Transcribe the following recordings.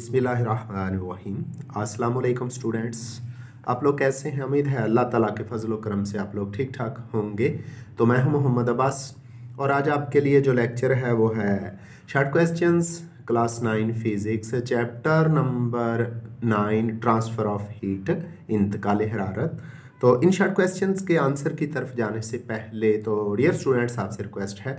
बिस्मिल्लाहिर्रहमानिर्रहीम। अस्सलाम वालेकुम स्टूडेंट्स, आप लोग कैसे हैं? उम्मीद है अल्लाह ताला के फजल व करम से आप लोग ठीक ठाक होंगे। तो मैं हूं मोहम्मद अब्बास और आज आपके लिए जो लेक्चर है वो है short questions class 9 physics chapter number 9 transfer of heat इंतकाल हरारत। तो इन शॉर्ट क्वेश्चंस के आंसर की तरफ जाने से पहले तो डियर स्टूडेंट्स आपसे रिक्वेस्ट है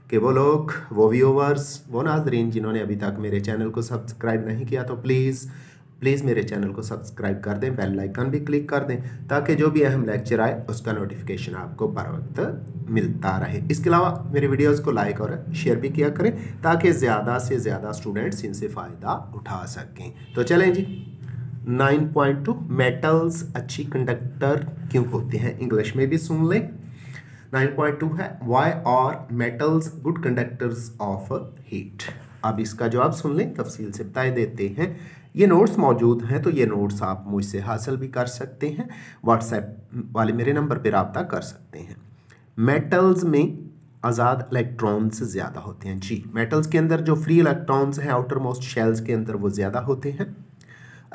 कि वो लोग, वो व्यूवर्स, वो नाजरीन जिन्होंने अभी तक मेरे चैनल को सब्सक्राइब नहीं किया तो प्लीज़ मेरे चैनल को सब्सक्राइब कर दें, बेल आइकन भी क्लिक कर दें ताकि जो भी अहम लेक्चर आए उसका नोटिफिकेशन आपको बर वक्त मिलता रहे। इसके अलावा मेरे वीडियोस को लाइक और शेयर भी किया करें ताकि ज़्यादा से ज़्यादा स्टूडेंट्स इनसे फ़ायदा उठा सकें। तो चलें जी, 9.2 मेटल्स अच्छी कंडक्टर क्यों होते हैं, इंग्लिश में भी सुन लें। 9.2 है why are metals good conductors of heat. अब इसका जवाब सुन लें, तफसील से बता देते हैं। ये नोट्स मौजूद हैं तो ये नोट्स आप मुझसे हासिल भी कर सकते हैं, व्हाट्सएप वाले मेरे नंबर पर रब्ता कर सकते हैं। मेटल्स में आज़ाद इलेक्ट्रॉन्स ज़्यादा होते हैं जी। मेटल्स के अंदर जो फ्री इलेक्ट्रॉन्स हैं आउटर मोस्ट शेल्स के अंदर वो ज़्यादा होते हैं।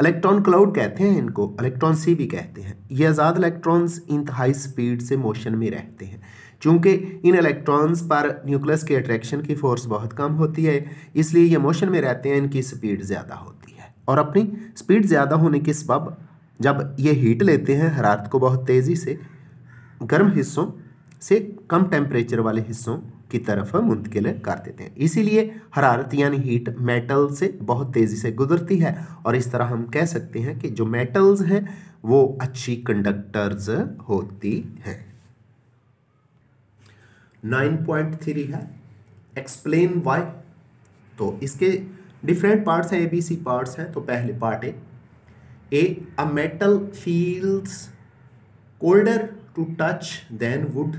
इलेक्ट्रॉन क्लाउड कहते हैं इनको, इलेक्ट्रॉन सी भी कहते हैं। ये आज़ाद इलेक्ट्रॉन्स इंतहाई स्पीड से मोशन में रहते हैं। चूंकि इन इलेक्ट्रॉन्स पर न्यूक्लियस के अट्रैक्शन की फोर्स बहुत कम होती है, इसलिए ये मोशन में रहते हैं, इनकी स्पीड ज़्यादा होती है। और अपनी स्पीड ज़्यादा होने के सबब जब ये हीट लेते हैं हरारत को बहुत तेज़ी से गर्म हिस्सों से कम टेम्परेचर वाले हिस्सों की तरफ मुंतकिल कर देते हैं। इसीलिए हरारत यानी हीट मेटल से बहुत तेज़ी से गुजरती है और इस तरह हम कह सकते हैं कि जो मेटल्स हैं वो अच्छी कंडक्टर्स होती हैं। 9.3 है एक्सप्लेन वाई। तो इसके डिफरेंट पार्ट्स हैं, ABC पार्ट्स हैं। तो पहले part A a metal feels colder to touch than wood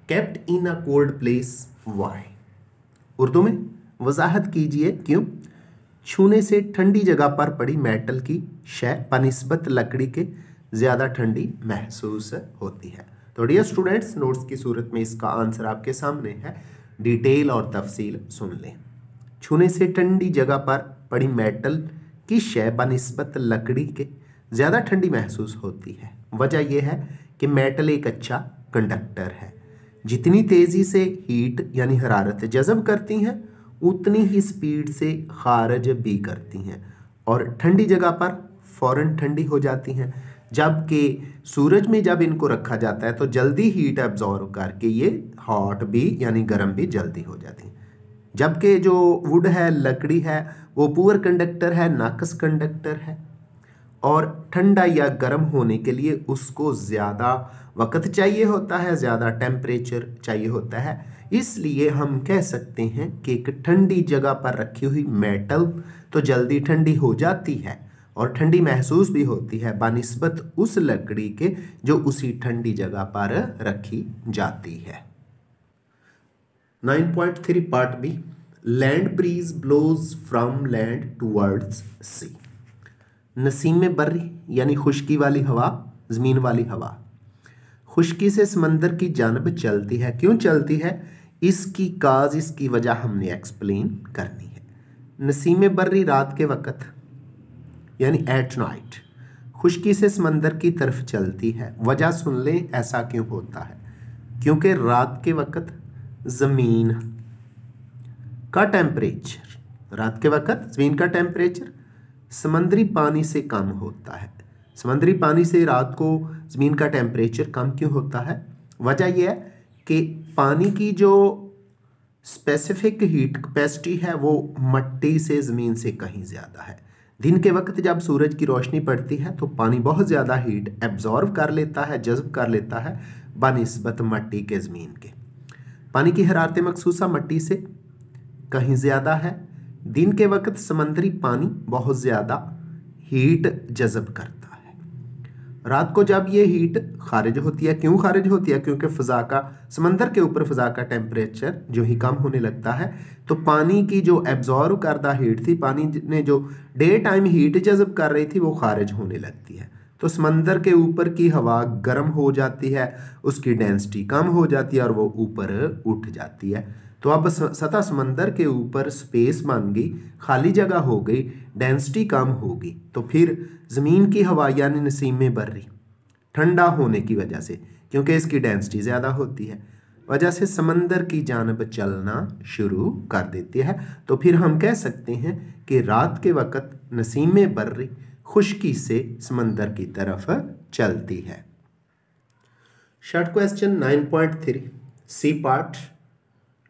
kept in a cold place why. Urdu में वजाहत कीजिए क्यों छूने से ठंडी जगह पर पड़ी मेटल की शय बनिस्बत लकड़ी के ज़्यादा ठंडी महसूस होती है। तो डियर स्टूडेंट्स, नोट्स की सूरत में इसका आंसर आपके सामने है, डिटेल और तफसील सुन लें। छूने से ठंडी जगह पर पड़ी मेटल की शय बनिस्बत लकड़ी के ज़्यादा ठंडी महसूस होती है। वजह यह है कि मेटल एक अच्छा कंडक्टर है। जितनी तेज़ी से हीट यानी हरारत जज़ब करती हैं उतनी ही स्पीड से खारिज भी करती हैं और ठंडी जगह पर फ़ौरन ठंडी हो जाती हैं। जबकि सूरज में जब इनको रखा जाता है तो जल्दी हीट एब्जॉर्व करके ये हॉट भी यानी गर्म भी जल्दी हो जाती हैं। जबकि जो वुड है, लकड़ी है, वो पुअर कंडक्टर है, नाकस कंडक्टर है और ठंडा या गर्म होने के लिए उसको ज़्यादा वक्त चाहिए होता है, ज़्यादा टेम्परेचर चाहिए होता है। इसलिए हम कह सकते हैं कि एक ठंडी जगह पर रखी हुई मेटल तो जल्दी ठंडी हो जाती है और ठंडी महसूस भी होती है बनिस्बत उस लकड़ी के जो उसी ठंडी जगह पर रखी जाती है। 9.3 part B land breeze blows from land towards sea. नसीम बर्री यानी खुश्की वाली हवा, ज़मीन वाली हवा खुश्की से समंदर की जानब चलती है। क्यों चलती है, इसकी काज, इसकी वजह हमने एक्सप्लेन करनी है। नसीम बर्री रात के वक़्त यानी एट नाइट खुश्की से समंदर की तरफ चलती है। वजह सुन लें, ऐसा क्यों होता है? क्योंकि रात के वक़्त ज़मीन का टेम्परेचर, रात के वक़्त ज़मीन का टेम्परेचर समंदरी पानी से कम होता है। समंदरी पानी से रात को ज़मीन का टेम्परेचर कम क्यों होता है? वजह यह है कि पानी की जो स्पेसिफिक हीट कैपेसिटी है वो मिट्टी से, ज़मीन से कहीं ज़्यादा है। दिन के वक्त जब सूरज की रोशनी पड़ती है तो पानी बहुत ज़्यादा हीट एब्जॉर्व कर लेता है, जज़ब कर लेता है बनिस्बत मिट्टी के ज़मीन के। पानी की हरारत मखसूसा मिट्टी से कहीं ज़्यादा है। दिन के वक्त समंदरी पानी बहुत ज़्यादा हीट जज़ब करता है। रात को जब ये हीट खारिज होती है, क्यों खारिज होती है? क्योंकि फ़ज़ा का, समंदर के ऊपर फ़ज़ा का टेम्परेचर जो ही कम होने लगता है तो पानी की जो एब्जॉर्व करदा हीट थी, पानी ने जो डे टाइम हीट जज़ब कर रही थी वो खारिज होने लगती है। तो समंदर के ऊपर की हवा गर्म हो जाती है, उसकी डेंसिटी कम हो जाती है और वो ऊपर उठ जाती है। तो अब सतह समंदर के ऊपर स्पेस बन गई, खाली जगह हो गई, डेंसिटी कम होगी, तो फिर ज़मीन की हवा यानी नसीमें बर्री ठंडा होने की वजह से, क्योंकि इसकी डेंसिटी ज़्यादा होती है, वजह से समंदर की जानब चलना शुरू कर देती है। तो फिर हम कह सकते हैं कि रात के वक़्त नसीमें बर्री खुश्की से समंदर की तरफ चलती है। Short question 9.3 C part,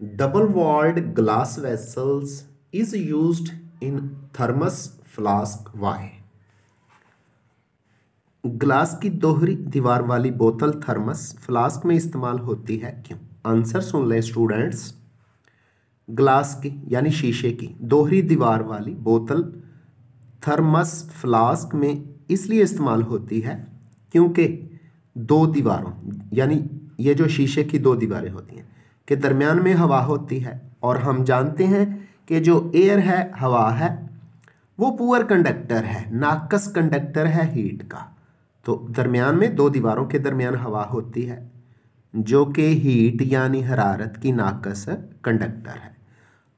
double walled glass vessels is used in thermos flask why. Glass की दोहरी दीवार वाली बोतल थर्मस फ्लास्क में इस्तेमाल होती है, क्यों? आंसर सुन लें स्टूडेंट्स। ग्लास की यानी शीशे की दोहरी दीवार वाली बोतल थर्मस फ्लास्क में इसलिए इस्तेमाल होती है क्योंकि दो दीवारों यानी ये जो शीशे की दो दीवारें होती हैं के दरमियान में हवा होती है, और हम जानते हैं कि जो एयर है, हवा है, वो पुअर कंडक्टर है, नाकस कंडक्टर है हीट का। तो दरमियान में दो दीवारों के दरमियान हवा होती है जो कि हीट यानी हरारत की नाकस कंडक्टर है,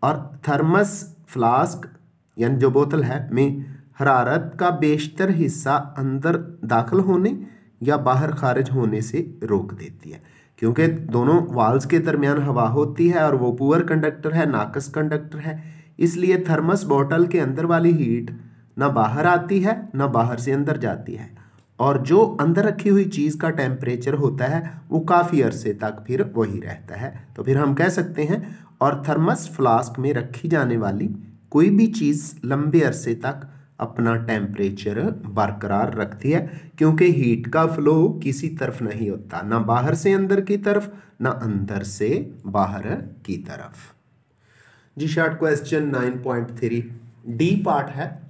और थर्मस फ्लास्क यानी जो बोतल है में हरारत का बेशतर हिस्सा अंदर दाखिल होने या बाहर खारिज होने से रोक देती है, क्योंकि दोनों वाल्स के दरमियान हवा होती है और वो पुअर कंडक्टर है, नाकस कंडक्टर है। इसलिए थर्मस बोतल के अंदर वाली हीट ना बाहर आती है ना बाहर से अंदर जाती है, और जो अंदर रखी हुई चीज़ का टेम्परेचर होता है वो काफ़ी अरसे तक फिर वही रहता है। तो फिर हम कह सकते हैं, और थर्मस फ्लास्क में रखी जाने वाली कोई भी चीज़ लंबे अरसे तक अपना टेम्परेचर बरकरार रखती है, क्योंकि हीट का फ्लो किसी तरफ नहीं होता, ना बाहर से अंदर की तरफ ना अंदर से बाहर की तरफ। जी शॉर्ट क्वेश्चन 9.3 डी पार्ट है,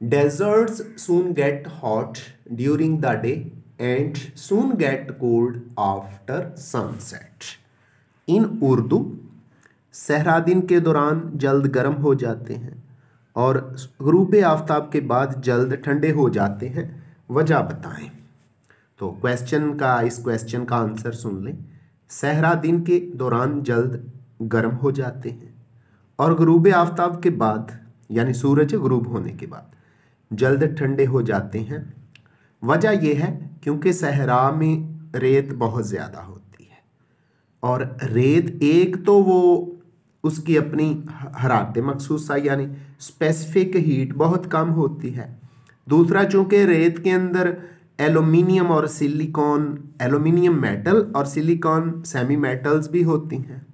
desserts soon get hot during the day and soon get cold after sunset। इन उर्दू सहरा दिन के दौरान जल्द गर्म हो जाते हैं और गुरूब आफ्ताब के बाद जल्द ठंडे हो जाते हैं, वजह बताएं। तो इस क्वेश्चन का आंसर सुन लें। सहरा दिन के दौरान जल्द गर्म हो जाते हैं और गुरूब आफ्ताब के बाद यानी सूरज गुरूब होने के बाद जल्द ठंडे हो जाते हैं। वजह यह है क्योंकि सहरा में रेत बहुत ज़्यादा होती है, और रेत एक तो वो उसकी अपनी हरारत मखसूसा यानी स्पेसिफिक हीट बहुत कम होती है, दूसरा चूँकि रेत के अंदर एल्यूमिनियम मेटल और सिलिकॉन सेमी मेटल्स भी होती हैं,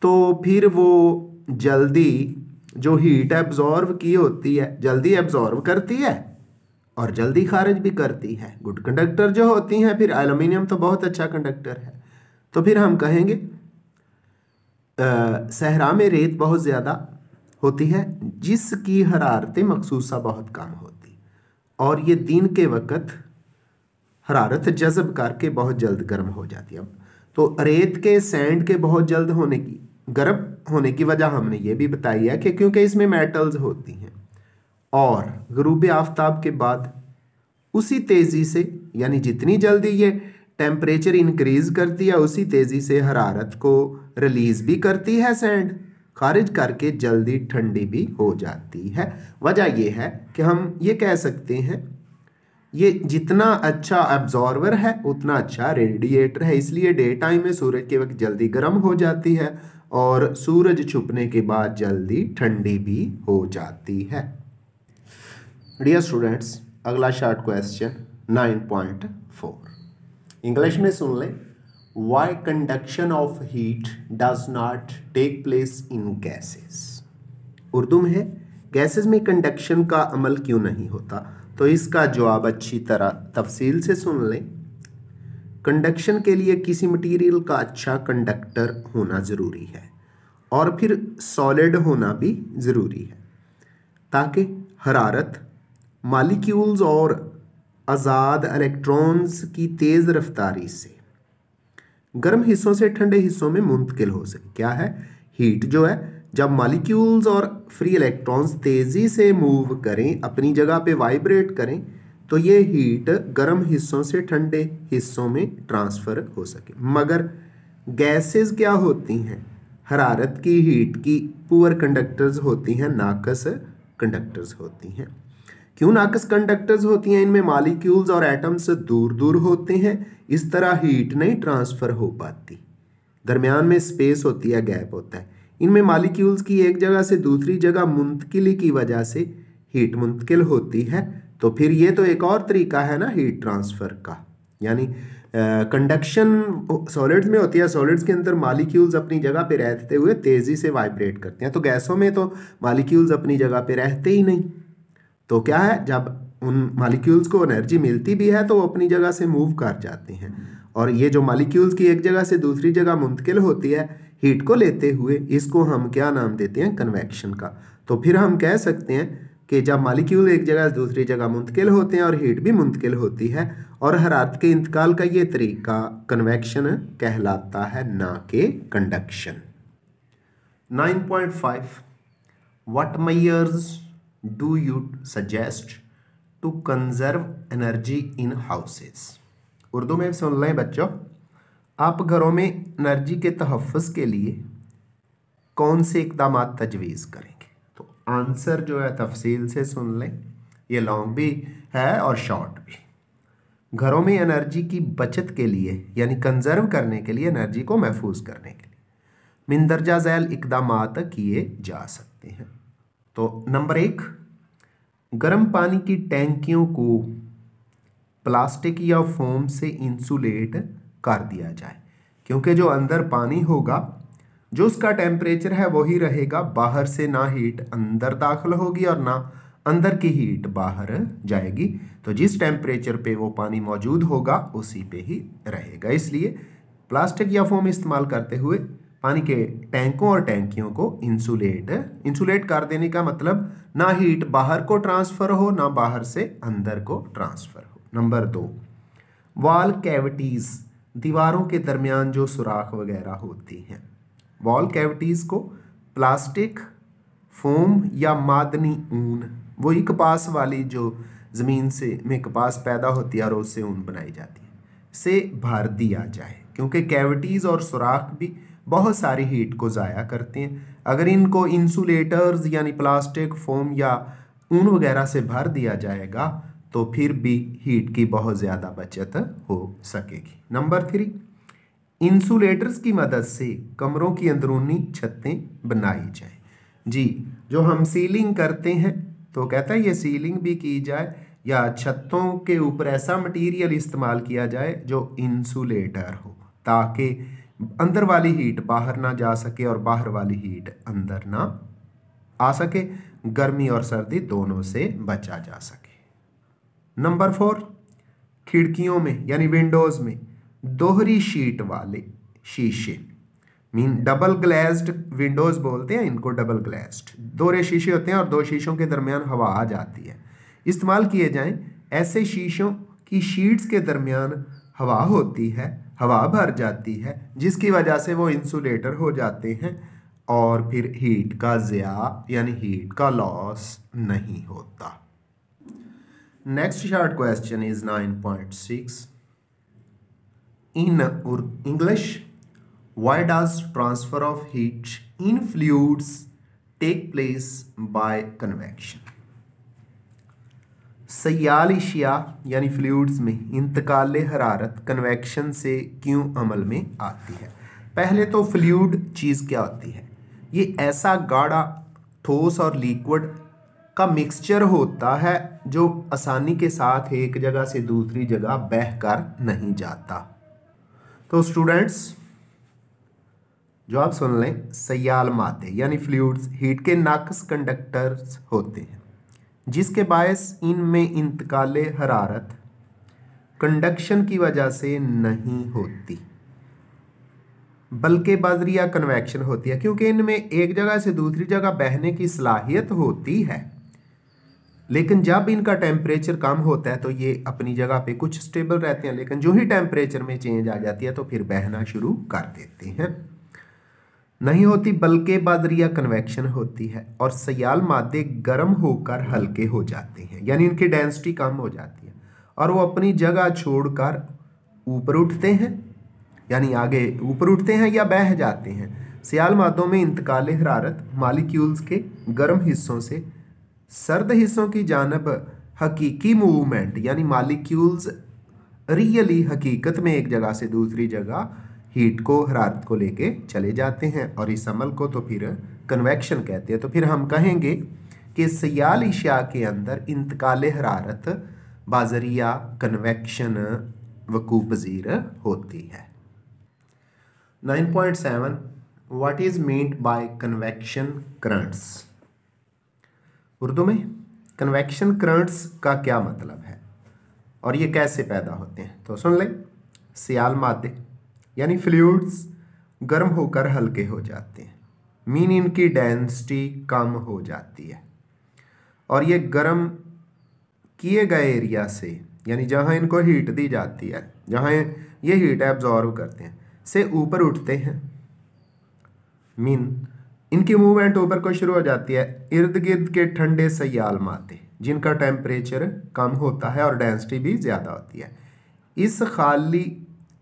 तो फिर वो जल्दी जो हीट एब्जॉर्व की होती है जल्दी एब्जॉर्व करती है और जल्दी खारिज भी करती है। गुड कंडक्टर जो होती हैं, फिर एल्यूमिनियम तो बहुत अच्छा कंडक्टर है। तो फिर हम कहेंगे सहरा में रेत बहुत ज़्यादा होती है जिसकी हरारत मखसूसा बहुत कम होती, और ये दिन के वक़्त हरारत जज़ब करके बहुत जल्द गर्म हो जाती है। तो रेत के सैंड के बहुत जल्द गर्म होने की वजह हमने ये भी बताई है कि क्योंकि इसमें मेटल्स होती हैं, और गुरूब आफ्ताब के बाद उसी तेज़ी से यानी जितनी जल्दी ये टेम्परेचर इंक्रीज़ करती है उसी तेज़ी से हरारत को रिलीज़ भी करती है, सैंड खारिज करके जल्दी ठंडी भी हो जाती है। वजह यह है कि हम ये कह सकते हैं ये जितना अच्छा एब्जॉर्वर है उतना अच्छा रेडिएटर है, इसलिए डे टाइम में सूरज के वक्त जल्दी गर्म हो जाती है और सूरज छुपने के बाद जल्दी ठंडी भी हो जाती है। डियर स्टूडेंट्स, अगला शॉर्ट क्वेश्चन 9.4 इंग्लिश में सुन लें। Why conduction of heat does not take place in gases. Urdu में है गैसेस में कंडक्शन का अमल क्यों नहीं होता, तो इसका जवाब अच्छी तरह तफसील से सुन लें। कंडक्शन के लिए किसी मटेरियल का अच्छा कंडक्टर होना ज़रूरी है और फिर सॉलिड होना भी ज़रूरी है, ताकि हरारत मालिक्यूल्स और आज़ाद इलेक्ट्रॉन्स की तेज़ रफ्तारी से गर्म हिस्सों से ठंडे हिस्सों में मुंतकिल हो सके। क्या है? हीट जो है, जब मालिक्यूल्स और फ्री इलेक्ट्रॉन्स तेज़ी से मूव करें, अपनी जगह पे वाइब्रेट करें, तो ये हीट गर्म हिस्सों से ठंडे हिस्सों में ट्रांसफ़र हो सके। मगर गैसेस क्या होती हैं? हरारत की हीट की पुअर कंडक्टर्स होती हैं, नाकस कंडक्टर्स होती हैं। क्यों नाकस कंडक्टर्स होती हैं? इनमें मॉलिक्यूल्स और एटम्स दूर दूर होते हैं, इस तरह हीट नहीं ट्रांसफ़र हो पाती। दरमियान में स्पेस होती है, गैप होता है। इनमें मॉलिक्यूल्स की एक जगह से दूसरी जगह मुंतकिली की वजह से हीट मुंतकिल होती है। तो फिर ये तो एक और तरीका है ना हीट ट्रांसफ़र का। यानी कंडक्शन सॉलिड्स में होती है, सॉलिड्स के अंदर मॉलिक्यूल्स अपनी जगह पे रहते हुए तेज़ी से वाइब्रेट करते हैं। तो गैसों में तो मॉलिक्यूल्स अपनी जगह पे रहते ही नहीं। तो क्या है, जब उन मॉलिक्यूल्स को एनर्जी मिलती भी है तो वो अपनी जगह से मूव कर जाते हैं। और ये जो मॉलिक्यूल्स की एक जगह से दूसरी जगह मुंतकिल होती है हीट को लेते हुए, इसको हम क्या नाम देते हैं? कन्वेक्शन का। तो फिर हम कह सकते हैं कि जब मॉलिक्यूल एक जगह से दूसरी जगह मुंतकिल होते हैं और हीट भी मुंतकिल होती है और हरारत के इंतकाल का ये तरीका कन्वेक्शन कहलाता है, ना कि conduction. 9.5 What measures do you suggest to conserve energy in houses? Urdu में सुन लें बच्चों, आप घरों में एनर्जी के तहफ़्फ़ुज़ के लिए कौन से इक़दाम तजवीज़ करेंगे? तो आंसर जो है तफसील से सुन लें, ये लॉन्ग भी है और शॉर्ट भी। घरों में एनर्जी की बचत के लिए यानी कंजर्व करने के लिए, एनर्जी को महफूज करने के लिए मिंदरजा झैल इक़दामात किए जा सकते हैं। तो नंबर 1, गर्म पानी की टैंकियों को प्लास्टिक या फोम से इंसुलेट कर दिया जाए, क्योंकि जो अंदर पानी होगा, जो उसका टेम्परेचर है वही रहेगा। बाहर से ना हीट अंदर दाखिल होगी और ना अंदर की हीट बाहर जाएगी। तो जिस टेम्परेचर पे वो पानी मौजूद होगा उसी पे ही रहेगा। इसलिए प्लास्टिक या फोम इस्तेमाल करते हुए पानी के टैंकों और टैंकियों को इंसुलेट कर देने का मतलब ना हीट बाहर को ट्रांसफ़र हो, ना बाहर से अंदर को ट्रांसफ़र हो। नंबर 2, वॉल कैविटीज़, दीवारों के दरमियान जो सुराख वगैरह होती हैं, वॉल कैविटीज़ को प्लास्टिक, फोम या मादनी ऊन, वही कपास वाली जो ज़मीन से में कपास पैदा होती है और उससे ऊन बनाई जाती है, से भर दिया जाए। क्योंकि कैविटीज़ और सुराख भी बहुत सारी हीट को ज़ाया करते हैं। अगर इनको इंसुलेटर्स यानी प्लास्टिक, फोम या ऊन वगैरह से भर दिया जाएगा तो फिर भी हीट की बहुत ज़्यादा बचत हो सकेगी। नंबर 3, इंसुलेटर्स की मदद से कमरों की अंदरूनी छतें बनाई जाए। जी, जो हम सीलिंग करते हैं तो कहता है ये सीलिंग भी की जाए या छतों के ऊपर ऐसा मटेरियल इस्तेमाल किया जाए जो इंसुलेटर हो, ताकि अंदर वाली हीट बाहर ना जा सके और बाहर वाली हीट अंदर ना आ सके, गर्मी और सर्दी दोनों से बचा जा सके। नंबर 4, खिड़कियों में यानी विंडोज़ में दोहरी शीट वाले शीशे, डबल ग्लेज्ड विंडोज़ बोलते हैं इनको, डबल ग्लेज्ड दोहरे शीशे होते हैं और दो शीशों के दरमियान हवा आ जाती है, इस्तेमाल किए जाएं। ऐसे शीशों की शीट्स के दरमियान हवा होती है, हवा भर जाती है, जिसकी वजह से वो इंसुलेटर हो जाते हैं और फिर हीट का ज़िया यानी हीट का लॉस नहीं होता। Next short question is 9.6 in English. Why does transfer of heat in fluids take place by convection? सयाल इशिया यानी फ्लूइड्स में इंतकाल हरारत कन्वेक्शन से क्यों अमल में आती है? पहले तो फ्लूइड चीज़ क्या होती है? ये ऐसा गाढ़ा, ठोस और लिक्विड का मिक्सचर होता है जो आसानी के साथ एक जगह से दूसरी जगह बहकर नहीं जाता। तो स्टूडेंट्स जो आप सुन लें, सयाल मादे यानी फ्लूइड्स हीट के नाकस कंडक्टर्स होते हैं, जिसके बायस इनमें इंतकाल हरारत कंडक्शन की वजह से नहीं होती बल्कि बज़रिया कन्वेक्शन होती है। क्योंकि इनमें एक जगह से दूसरी जगह बहने की सलाहियत होती है, लेकिन जब इनका टेम्परेचर कम होता है तो ये अपनी जगह पे कुछ स्टेबल रहते हैं, लेकिन जो ही टेम्परेचर में चेंज आ जाती है तो फिर बहना शुरू कर देते हैं। नहीं होती बल्कि बज़रिया कन्वेक्शन होती है और सयाल मादे गर्म होकर हल्के हो जाते हैं, यानी इनकी डेंसिटी कम हो जाती है और वो अपनी जगह छोड़कर ऊपर उठते हैं, यानी आगे ऊपर उठते हैं या बह जाते हैं। सियाल मादों में इंतकाल हरारत मालिक्यूल्स के गर्म हिस्सों से सर्द हिस्सों की जानब हकीकी मूवमेंट, यानी मालिक्यूल्स रियली हकीकत में एक जगह से दूसरी जगह हीट को, हरारत को लेके चले जाते हैं, और इस अमल को तो फिर कन्वेक्शन कहते हैं। तो फिर हम कहेंगे कि सियाल इशिया के अंदर इंतकाल हरारत बाजरिया कन्वेक्शन वकू पजीर होती है। 9.7 what is meant by convection currents. Urdu में कन्वेक्शन करंट्स का क्या मतलब है और ये कैसे पैदा होते हैं, तो सुन लें। सियाल मादे यानी फ्लूइड्स गर्म होकर हल्के हो जाते हैं, मीन इनकी डेंसिटी कम हो जाती है, और ये गर्म किए गए एरिया से, यानी जहाँ इनको हीट दी जाती है, जहाँ ये हीट एब्जॉर्व करते हैं, से ऊपर उठते हैं। मीन इनकी मूवमेंट ऊपर को शुरू हो जाती है इर्द गिर्द के ठंडे सियाल मादे जिनका टेम्परेचर कम होता है और डेंसिटी भी ज़्यादा होती है, इस खाली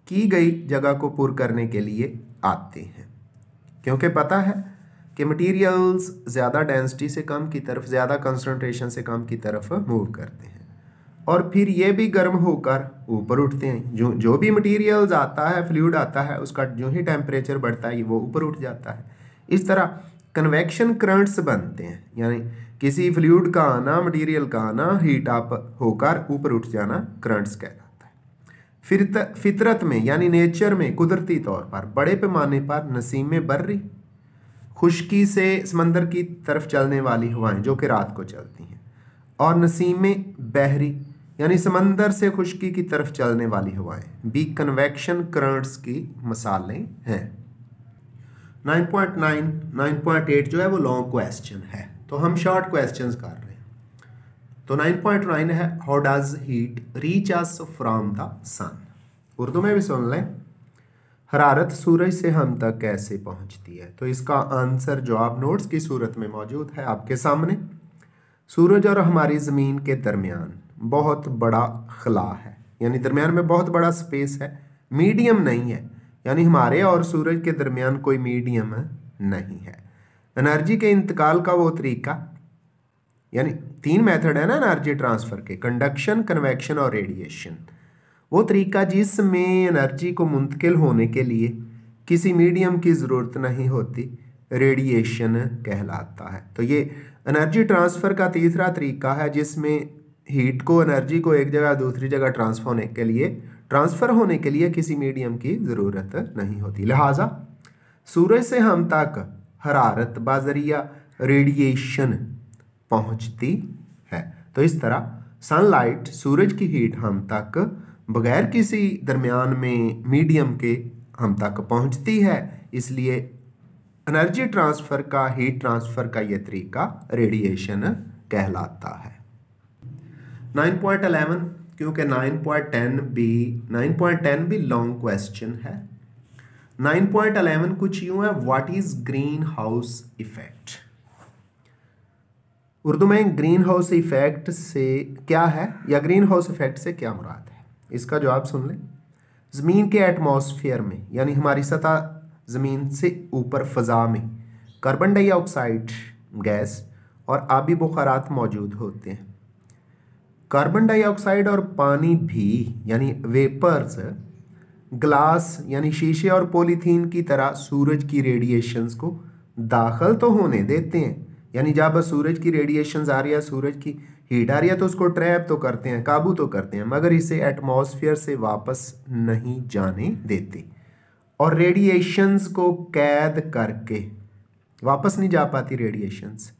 की गई जगह को पूरा करने के लिए आते हैं, क्योंकि पता है कि मटेरियल्स ज़्यादा डेंसिटी से कम की तरफ, ज़्यादा कंसंट्रेशन से कम की तरफ मूव करते हैं, और फिर ये भी गर्म होकर ऊपर उठते हैं। जो भी मटेरियल्स आता है, फ्लूइड आता है, उसका जो ही टेम्परेचर बढ़ता है वो ऊपर उठ जाता है। इस तरह कन्वेक्शन करंट्स बनते हैं, यानी किसी फ्लूइड का आना, मटेरियल का आना, हीट अप होकर ऊपर उठ जाना करंट्स कहलाता है। फितरत में यानी नेचर में कुदरती तौर पर बड़े पैमाने पर नसीम बर्री, खुश्की से समंदर की तरफ चलने वाली हवाएं जो कि रात को चलती हैं, और नसीम बहरी यानी समंदर से खुश्की की तरफ चलने वाली हवाएं भी कन्वेक्शन करंट्स की मिसालें हैं। 9.8 जो है वो लॉन्ग क्वेश्चन है, तो हम शॉर्ट क्वेश्चंस कर रहे हैं। तो 9.9 है how does heat reach us from the sun. Urdu में भी सुन लें, हरारत सूरज से हम तक कैसे पहुंचती है। तो इसका आंसर जवाब नोट्स की सूरत में मौजूद है आपके सामने। सूरज और हमारी ज़मीन के दरमियान बहुत बड़ा खला है, यानी दरमियान में बहुत बड़ा स्पेस है, मीडियम नहीं है, यानी हमारे और सूरज के दरमियान कोई मीडियम नहीं है। एनर्जी के इंतकाल का वो तरीका, यानी 3 मेथड है ना एनर्जी ट्रांसफ़र के, कंडक्शन, कन्वेक्शन और रेडिएशन। वो तरीका जिसमें एनर्जी को मुंतकिल होने के लिए किसी मीडियम की ज़रूरत नहीं होती, रेडिएशन कहलाता है। तो ये एनर्जी ट्रांसफ़र का तीसरा तरीका है जिसमें हीट को, एनर्जी को एक जगह दूसरी जगह ट्रांसफ़र होने के लिए किसी मीडियम की ज़रूरत नहीं होती। लिहाजा सूरज से हम तक हरारत बाजरिया रेडिएशन पहुंचती है। तो इस तरह सनलाइट, सूरज की हीट हम तक बगैर किसी दरमियान में मीडियम के हम तक पहुंचती है, इसलिए एनर्जी ट्रांसफ़र का, हीट ट्रांसफ़र का ये तरीका रेडिएशन कहलाता है। 9.11 क्योंकि 9.10 भी लॉन्ग क्वेश्चन है। 9.11 कुछ यूं है, what is green house effect. Urdu में ग्रीन हाउस इफेक्ट से क्या है, या ग्रीन हाउस इफेक्ट से क्या मुराद है, इसका जवाब सुन लें। ज़मीन के एटमॉस्फेयर में, यानी हमारी सतह ज़मीन से ऊपर फ़ज़ा में कार्बन डाइऑक्साइड गैस और आबी बुखारात मौजूद होते हैं। कार्बन डाइऑक्साइड और पानी भी, यानी वेपर्स, ग्लास यानी शीशे और पॉलीथीन की तरह सूरज की रेडिएशंस को दाखिल तो होने देते हैं, यानी जब सूरज की रेडिएशंस आ रही है, सूरज की हीट आ रही है, तो उसको ट्रैप तो करते हैं, काबू तो करते हैं, मगर इसे एटमॉस्फेयर से वापस नहीं जाने देते, और रेडिएशंस को कैद करके वापस नहीं जा पाती रेडिएशंस।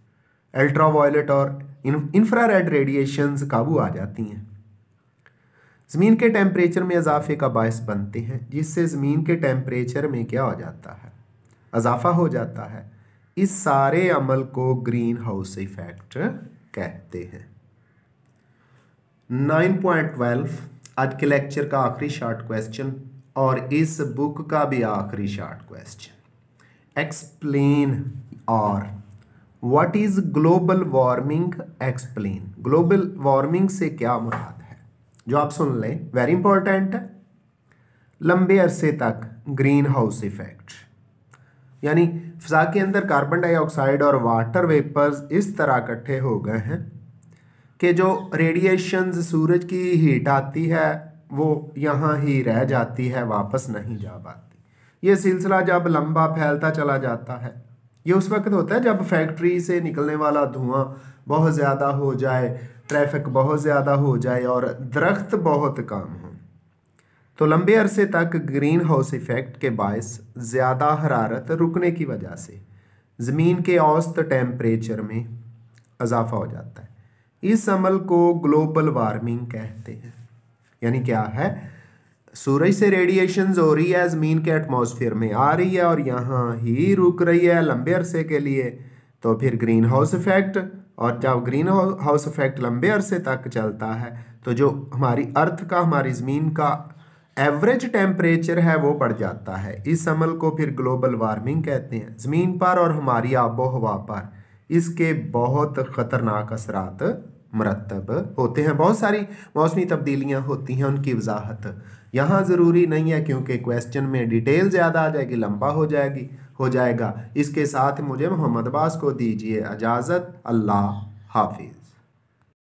अल्ट्रावायलेट और इंफ्रारेड रेडिएशंस काबू आ जाती हैं, ज़मीन के टेम्परेचर में इजाफे का बायस बनते हैं, जिससे ज़मीन के टेम्परेचर में क्या हो जाता है, इजाफा हो जाता है। इस सारे अमल को ग्रीन हाउस इफेक्ट कहते हैं। 9.12 आज के लेक्चर का आखिरी शॉर्ट क्वेश्चन और इस बुक का भी आखिरी शॉर्ट क्वेश्चन। एक्सप्लेन और what is global warming. Explain, global warming से क्या मुराद है, जो आप सुन लें, वेरी इंपॉर्टेंट है। लंबे अरसे तक ग्रीन हाउस इफेक्ट, यानी फ़िज़ा के अंदर कार्बन डाइऑक्साइड और वाटर वेपर्स इस तरह इकट्ठे हो गए हैं कि जो रेडिएशंस सूरज की हीट आती है वो यहाँ ही रह जाती है, वापस नहीं जा पाती। ये सिलसिला जब लंबा फैलता चला जाता है, ये उस वक्त होता है जब फैक्ट्री से निकलने वाला धुआं बहुत ज़्यादा हो जाए, ट्रैफिक बहुत ज़्यादा हो जाए और दरख्त बहुत कम हो। तो लंबे अरसे तक ग्रीन हाउस इफ़ेक्ट के बायस ज़्यादा हरारत रुकने की वजह से ज़मीन के औसत टेम्परेचर में इजाफा हो जाता है। इस अमल को ग्लोबल वार्मिंग कहते हैं। यानी क्या है, सूरज से रेडिएशंस हो रही है, ज़मीन के एटमॉस्फेयर में आ रही है और यहाँ ही रुक रही है लंबे अरसे के लिए, तो फिर ग्रीन हाउस इफ़ेक्ट। और जब ग्रीन हाउस इफ़ेक्ट लंबे अरसे तक चलता है तो जो हमारी अर्थ का, हमारी ज़मीन का एवरेज टेम्परेचर है वो बढ़ जाता है। इस अमल को फिर ग्लोबल वार्मिंग कहते हैं। ज़मीन पर और हमारी आबो हवा पर इसके बहुत ख़तरनाक असरात मरतब होते हैं। बहुत सारी मौसमी तब्दीलियाँ होती हैं, उनकी वजाहत यहाँ ज़रूरी नहीं है क्योंकि क्वेश्चन में डिटेल ज़्यादा आ जाएगी, लंबा हो जाएगा। इसके साथ मुझे मोहम्मद अब्बास को दीजिए इजाज़त। अल्लाह हाफिज़।